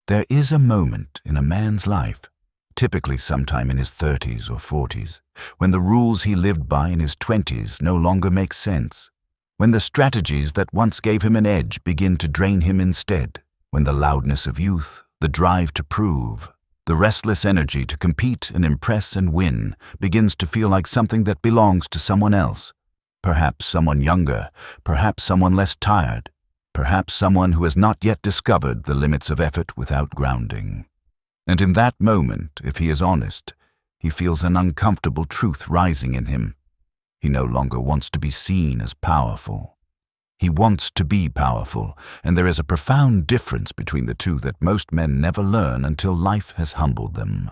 There is a moment in a man's life, typically sometime in his 30s or 40s, when the rules he lived by in his 20s no longer make sense, when the strategies that once gave him an edge begin to drain him instead, when the loudness of youth, the drive to prove, the restless energy to compete and impress and win begins to feel like something that belongs to someone else, perhaps someone younger, perhaps someone less tired, perhaps someone who has not yet discovered the limits of effort without grounding. And in that moment, if he is honest, he feels an uncomfortable truth rising in him. He no longer wants to be seen as powerful. He wants to be powerful, and there is a profound difference between the two that most men never learn until life has humbled them.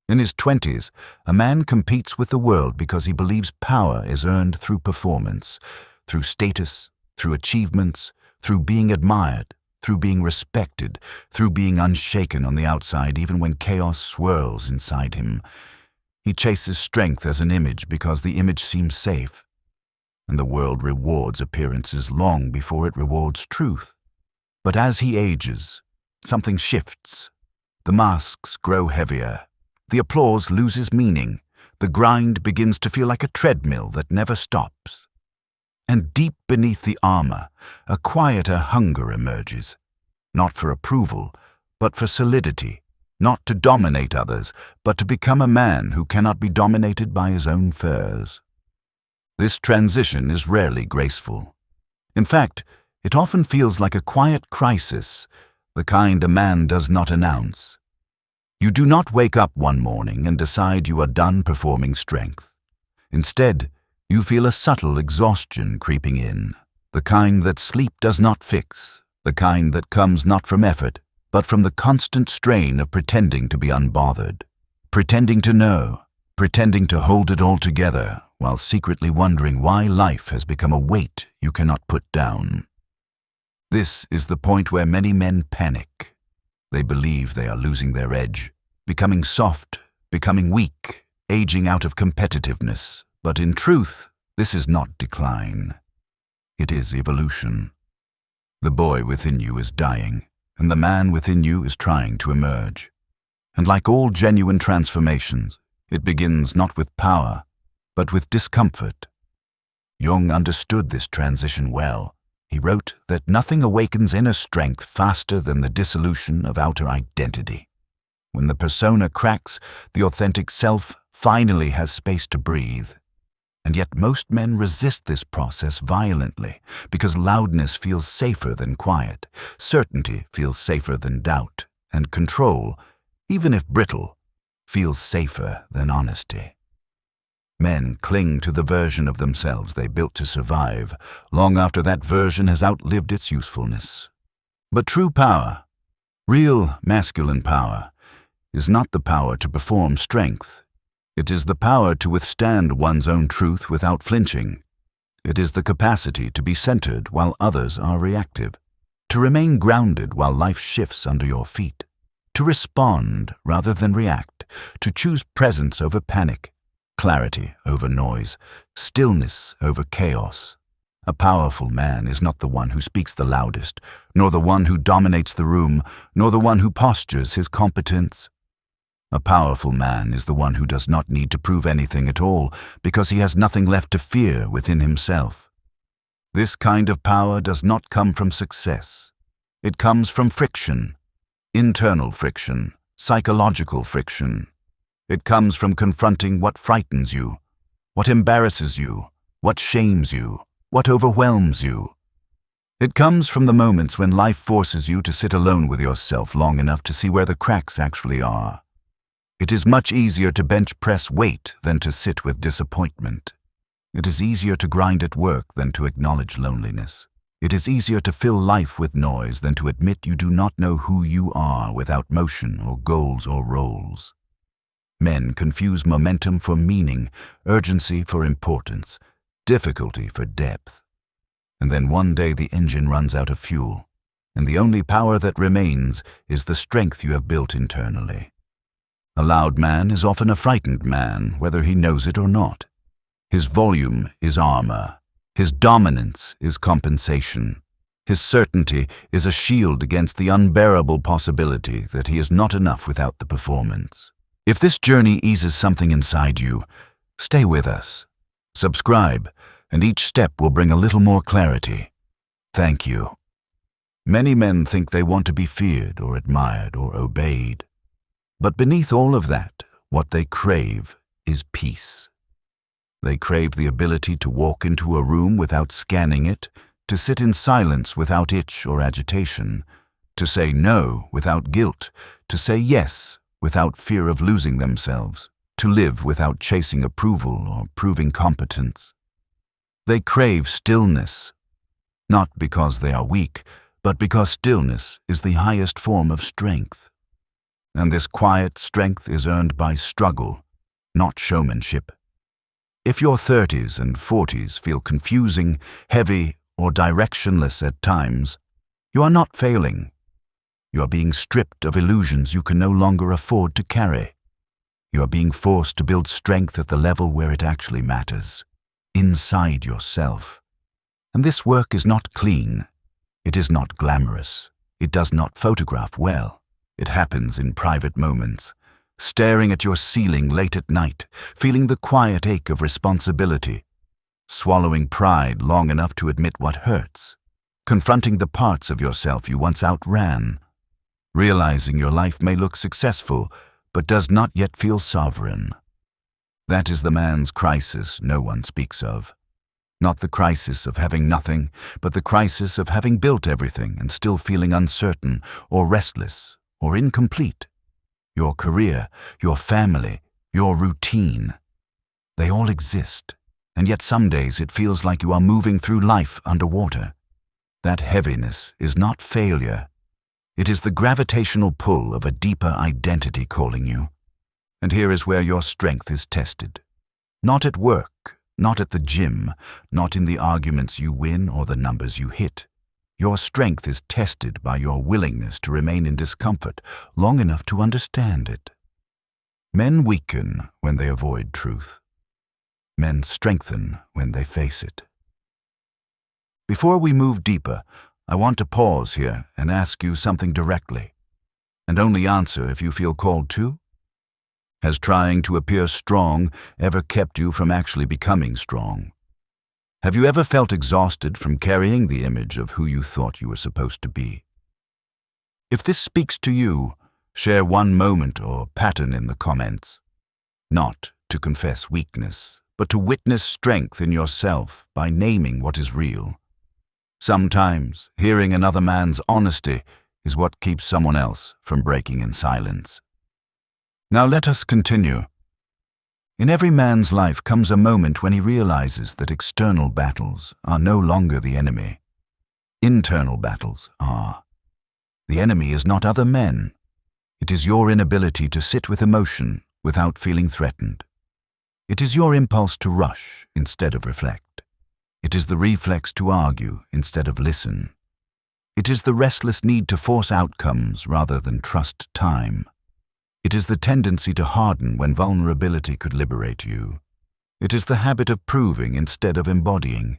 In his 20s, a man competes with the world because he believes power is earned through performance, through status, through achievements, through being admired, through being respected, through being unshaken on the outside even when chaos swirls inside him. He chases strength as an image because the image seems safe, and the world rewards appearances long before it rewards truth. But as he ages, something shifts. The masks grow heavier. The applause loses meaning. The grind begins to feel like a treadmill that never stops. And deep beneath the armor, a quieter hunger emerges, not for approval, but for solidity, not to dominate others, but to become a man who cannot be dominated by his own fears. This transition is rarely graceful. In fact, it often feels like a quiet crisis, the kind a man does not announce. You do not wake up one morning and decide you are done performing strength. Instead, you feel a subtle exhaustion creeping in, the kind that sleep does not fix, the kind that comes not from effort, but from the constant strain of pretending to be unbothered, pretending to know, pretending to hold it all together, while secretly wondering why life has become a weight you cannot put down. This is the point where many men panic. They believe they are losing their edge, becoming soft, becoming weak, aging out of competitiveness. But in truth, this is not decline. It is evolution. The boy within you is dying, and the man within you is trying to emerge. And like all genuine transformations, it begins not with power, but with discomfort. Jung understood this transition well. He wrote that nothing awakens inner strength faster than the dissolution of outer identity. When the persona cracks, the authentic self finally has space to breathe. And yet most men resist this process violently because loudness feels safer than quiet, certainty feels safer than doubt, and control, even if brittle, feels safer than honesty. Men cling to the version of themselves they built to survive, long after that version has outlived its usefulness. But true power, real masculine power, is not the power to perform strength. It is the power to withstand one's own truth without flinching. It is the capacity to be centered while others are reactive, to remain grounded while life shifts under your feet, to respond rather than react, to choose presence over panic, clarity over noise, stillness over chaos. A powerful man is not the one who speaks the loudest, nor the one who dominates the room, nor the one who postures his competence. A powerful man is the one who does not need to prove anything at all because he has nothing left to fear within himself. This kind of power does not come from success. It comes from friction, internal friction, psychological friction. It comes from confronting what frightens you, what embarrasses you, what shames you, what overwhelms you. It comes from the moments when life forces you to sit alone with yourself long enough to see where the cracks actually are. It is much easier to bench press weight than to sit with disappointment. It is easier to grind at work than to acknowledge loneliness. It is easier to fill life with noise than to admit you do not know who you are without motion or goals or roles. Men confuse momentum for meaning, urgency for importance, difficulty for depth. And then one day the engine runs out of fuel, and the only power that remains is the strength you have built internally. A loud man is often a frightened man, whether he knows it or not. His volume is armor. His dominance is compensation. His certainty is a shield against the unbearable possibility that he is not enough without the performance. If this journey eases something inside you, stay with us. Subscribe, and each step will bring a little more clarity. Thank you. Many men think they want to be feared or admired or obeyed. But beneath all of that, what they crave is peace. They crave the ability to walk into a room without scanning it, to sit in silence without itch or agitation, to say no without guilt, to say yes without fear of losing themselves, to live without chasing approval or proving competence. They crave stillness, not because they are weak, but because stillness is the highest form of strength. And this quiet strength is earned by struggle, not showmanship. If your 30s and 40s feel confusing, heavy, or directionless at times, you are not failing. You are being stripped of illusions you can no longer afford to carry. You are being forced to build strength at the level where it actually matters, inside yourself. And this work is not clean. It is not glamorous. It does not photograph well. It happens in private moments, staring at your ceiling late at night, feeling the quiet ache of responsibility, swallowing pride long enough to admit what hurts, confronting the parts of yourself you once outran, realizing your life may look successful but does not yet feel sovereign. That is the man's crisis no one speaks of. Not the crisis of having nothing, but the crisis of having built everything and still feeling uncertain or restless or incomplete. Your career, your family, your routine, they all exist, and yet some days it feels like you are moving through life underwater. That heaviness is not failure. It is the gravitational pull of a deeper identity calling you. And here is where your strength is tested. Not at work, not at the gym, not in the arguments you win or the numbers you hit. Your strength is tested by your willingness to remain in discomfort long enough to understand it. Men weaken when they avoid truth. Men strengthen when they face it. Before we move deeper, I want to pause here and ask you something directly, and only answer if you feel called to. Has trying to appear strong ever kept you from actually becoming strong? Have you ever felt exhausted from carrying the image of who you thought you were supposed to be? If this speaks to you, share one moment or pattern in the comments. Not to confess weakness, but to witness strength in yourself by naming what is real. Sometimes, hearing another man's honesty is what keeps someone else from breaking in silence. Now let us continue. In every man's life comes a moment when he realizes that external battles are no longer the enemy. Internal battles are. The enemy is not other men. It is your inability to sit with emotion without feeling threatened. It is your impulse to rush instead of reflect. It is the reflex to argue instead of listen. It is the restless need to force outcomes rather than trust time. It is the tendency to harden when vulnerability could liberate you. It is the habit of proving instead of embodying.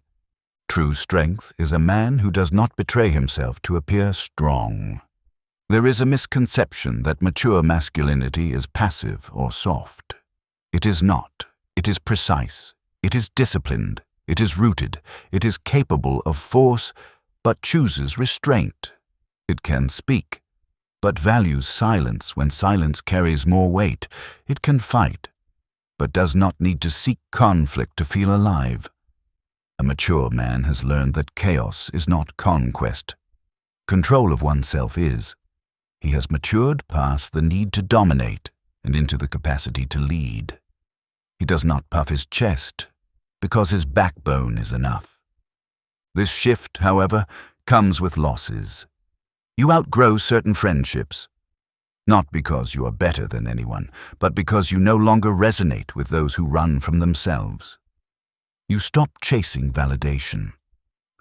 True strength is a man who does not betray himself to appear strong. There is a misconception that mature masculinity is passive or soft. It is not. It is precise. It is disciplined. It is rooted. It is capable of force, but chooses restraint. It can speak, but values silence when silence carries more weight. It can fight, but does not need to seek conflict to feel alive. A mature man has learned that chaos is not conquest. Control of oneself is. He has matured past the need to dominate and into the capacity to lead. He does not puff his chest because his backbone is enough. This shift, however, comes with losses. You outgrow certain friendships, not because you are better than anyone, but because you no longer resonate with those who run from themselves. You stop chasing validation,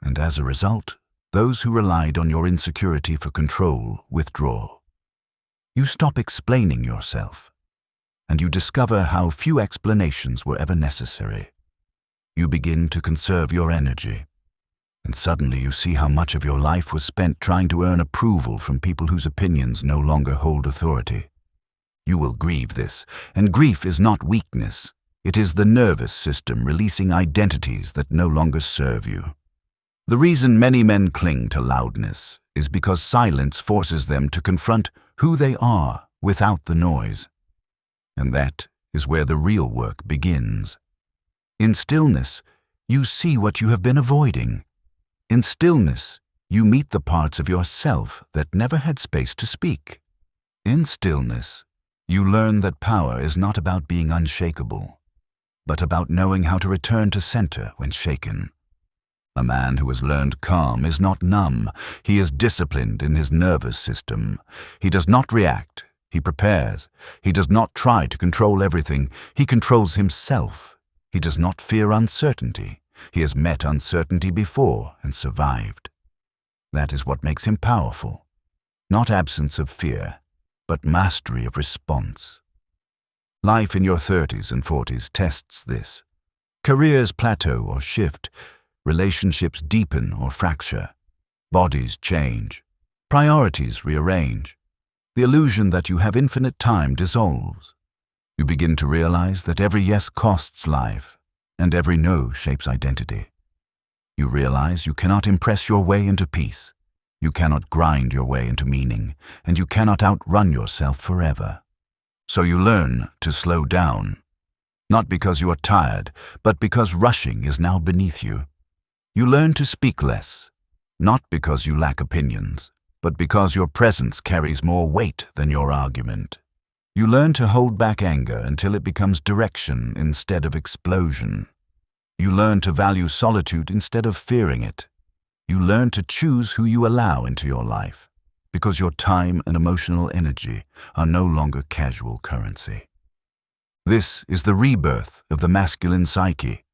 and as a result, those who relied on your insecurity for control withdraw. You stop explaining yourself, and you discover how few explanations were ever necessary. You begin to conserve your energy, And suddenly you see how much of your life was spent trying to earn approval from people whose opinions no longer hold authority. You will grieve this, and grief is not weakness. It is the nervous system releasing identities that no longer serve you. The reason many men cling to loudness is because silence forces them to confront who they are without the noise. And that is where the real work begins. In stillness, you see what you have been avoiding. In stillness, you meet the parts of yourself that never had space to speak. In stillness, you learn that power is not about being unshakable, but about knowing how to return to center when shaken. A man who has learned calm is not numb. He is disciplined in his nervous system. He does not react. He prepares. He does not try to control everything. He controls himself. He does not fear uncertainty. He has met uncertainty before and survived. That is what makes him powerful. Not absence of fear, but mastery of response. Life in your 30s and 40s tests this. Careers plateau or shift. Relationships deepen or fracture. Bodies change. Priorities rearrange. The illusion that you have infinite time dissolves. You begin to realize that every yes costs life, and every no shapes identity. You realize you cannot impress your way into peace. You cannot grind your way into meaning, and you cannot outrun yourself forever. So you learn to slow down, not because you are tired, but because rushing is now beneath you. You learn to speak less, not because you lack opinions, but because your presence carries more weight than your argument. You learn to hold back anger until it becomes direction instead of explosion. You learn to value solitude instead of fearing it. You learn to choose who you allow into your life, because your time and emotional energy are no longer casual currency. This is the rebirth of the masculine psyche,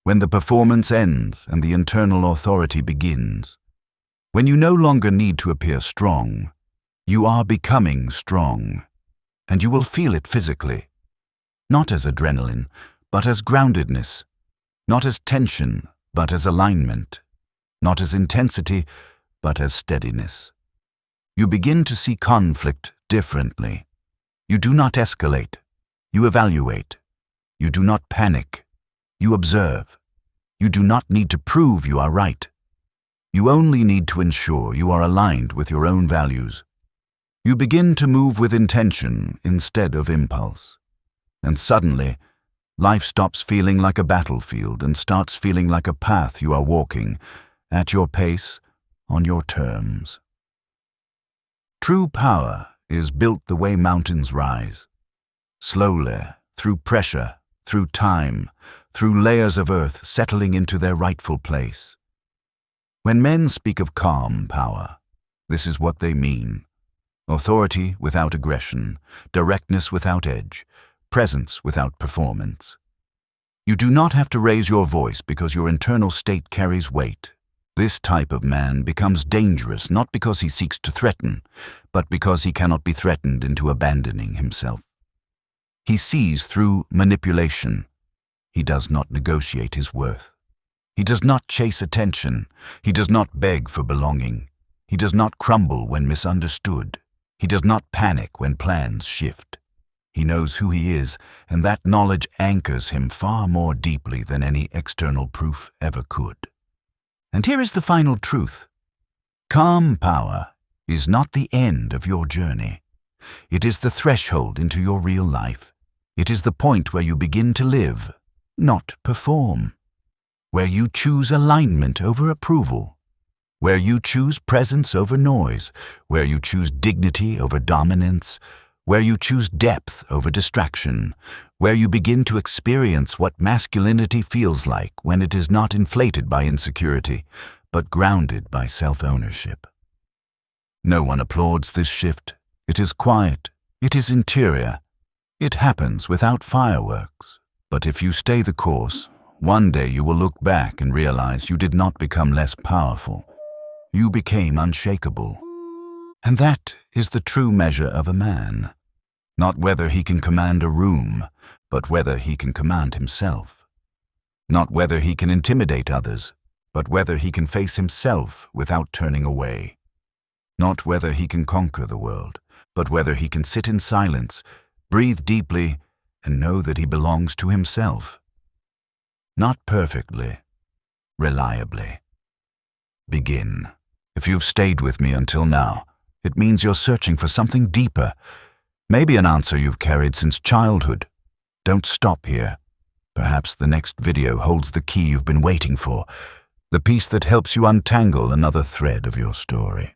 when the performance ends and the internal authority begins. When you no longer need to appear strong, you are becoming strong, and you will feel it physically, not as adrenaline, but as groundedness, not as tension, but as alignment, not as intensity, but as steadiness. You begin to see conflict differently. You do not escalate. You evaluate. You do not panic. You observe. You do not need to prove you are right. You only need to ensure you are aligned with your own values. You begin to move with intention instead of impulse. And suddenly, life stops feeling like a battlefield and starts feeling like a path you are walking, at your pace, on your terms. True power is built the way mountains rise. Slowly, through pressure, through time, through layers of earth settling into their rightful place. When men speak of calm power, this is what they mean. Authority without aggression, directness without edge, presence without performance. You do not have to raise your voice because your internal state carries weight. This type of man becomes dangerous not because he seeks to threaten, but because he cannot be threatened into abandoning himself. He sees through manipulation. He does not negotiate his worth. He does not chase attention. He does not beg for belonging. He does not crumble when misunderstood. He does not panic when plans shift. He knows who he is, and that knowledge anchors him far more deeply than any external proof ever could. And here is the final truth. Calm power is not the end of your journey. It is the threshold into your real life. It is the point where you begin to live, not perform. Where you choose alignment over approval. Where you choose presence over noise. Where you choose dignity over dominance. Where you choose depth over distraction. Where you begin to experience what masculinity feels like when it is not inflated by insecurity, but grounded by self-ownership. No one applauds this shift. It is quiet. It is interior. It happens without fireworks. But if you stay the course, one day you will look back and realize you did not become less powerful. You became unshakable. And that is the true measure of a man. Not whether he can command a room, but whether he can command himself. Not whether he can intimidate others, but whether he can face himself without turning away. Not whether he can conquer the world, but whether he can sit in silence, breathe deeply, and know that he belongs to himself. Not perfectly, reliably. Begin. If you've stayed with me until now, it means you're searching for something deeper, maybe an answer you've carried since childhood. Don't stop here. Perhaps the next video holds the key you've been waiting for, the piece that helps you untangle another thread of your story.